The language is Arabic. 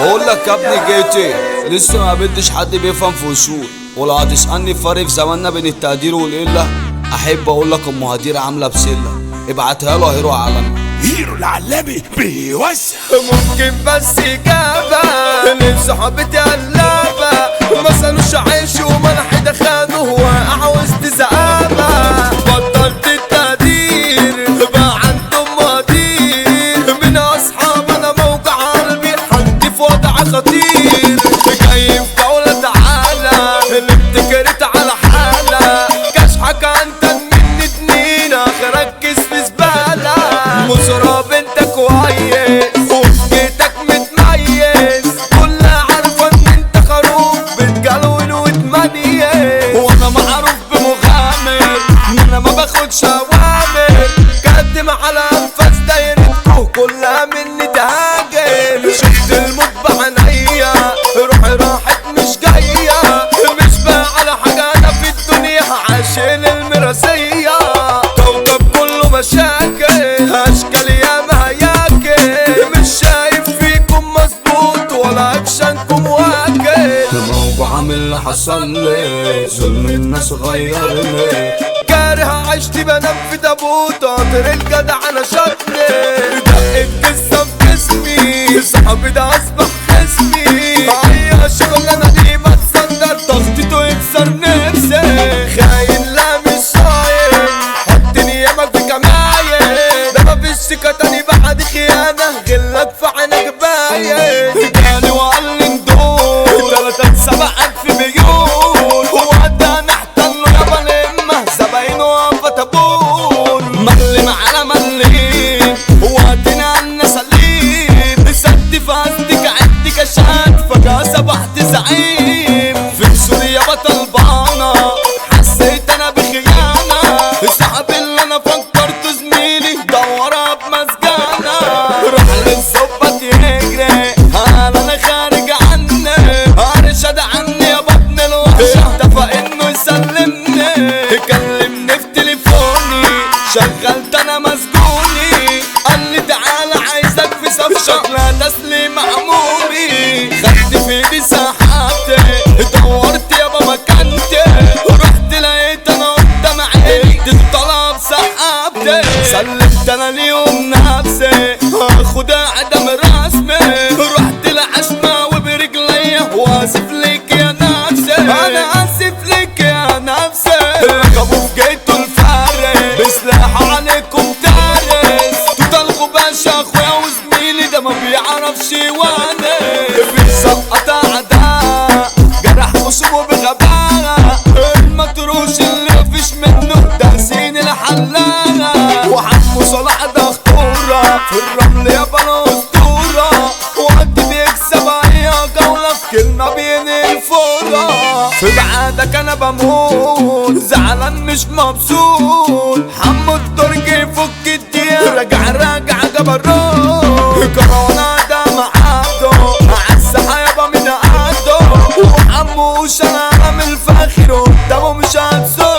اقول لك يا ابني جيتي لسه ما قابلتش حد بيفهم في اصول، ولو هتسألني فرق في زماننا بين التقدير والقلة احب اقول لك ام هدير عامله بسله، ابعتها له هيرو عالمي. هيرو العلامي بيوسع. ممكن بس إجابة لصحابتي قلابة، ما سالوش عيش وملح دخانه واقع وسط زقابة. بطلت التقدير بقى عندهم مقادير، من أصحاب أنا موجع قلبي حد في وضع خطير. جاي في جولة تعالى اللي ابتكرت على حالة، كشحك أنت مني اتنين آخرك في زبالة. مصرة بنتك كويس وفجيتك متميز، كلها عارفة ان انت خروف بتجلون وتمنيز. وانا معروف بمغامر ان انا ما باخدش اوامر، قدم على انفاس دايرتكو كلها مني تهاجر. شفت الموت بعينيا روحي راحت مش جاية، مش بقى على حاجة انا في الدنيا عشان المراسية. كوكب كله مشاكل اشكال ياما هياكل، مش شايف فيكم مظبوط ولا اكشنكم واكل. موجوع من اللي حصل لي، ظلم الناس غيرني، كاره عشتي بنام في تابوت، قاطر الجدع انا شطني. دقت جسم في جسمي صاحبي ده اصبح خصمي، هي الشغلانه دي ما تصدر ضغطته يكسر نفسي. خاين لا مش صاير حطني يامك في كماين، ده مفيش سكه تاني بعد خيانه غلك في عينك باين. جالي وقال لي ندور 3-7 في مليون، وقتها نحتله يابا لمه زباينه واقفه طابور. ملم على مليم وقتنا عنا سليم، سد فاستك عدي كشات فجاه صبحت زعيم. في سوريا بطل بانا حسيت انا بخيانه، صاحب اللي انا فكرته زميلي دورها بمسجانه. راح للظبط يجري قال انا خارج عني، ارشد عني يا بطن الوحشه، اتفق انه يسلمني. كلمني في تليفوني شغلت انا مسجوني، قال لي تعالى عايزك في صف شكلها تسليم عمومي. خدت في ايدي سحبت دورت يابا مكانتي، رحت لقيت انا قدام عيني الطلب سحبت. سلمت انا اليوم نفسي هاخد اعدام رسمي، رحت لعشمة وبرجليا واسف ليك يا نفسي. انا اسف ليك يا نفسي، ركبوا في جيته الفارس بسلاح عليكم تارس. تطلقوا باشا اخويا وزميلي ده ما بيعرفش يوانس، بيسقط اعداء جرح خصومه بغباء. المطروش اللي مفيش منه داسين الحلاقة، وحمو صلاح ده خطورة في الرمل يابا الاسطورة. وقت بيكسب اي جولة في كلمة بينقل فورة، في بعادك انا بموت زعلان مش مبسوط. حمو التركي يفك الدنيا راجع جبروت، كورونا ده معاده عالساحة يابا من قعده. وحموش انا عامل فاخر قدامه مش هتسوق.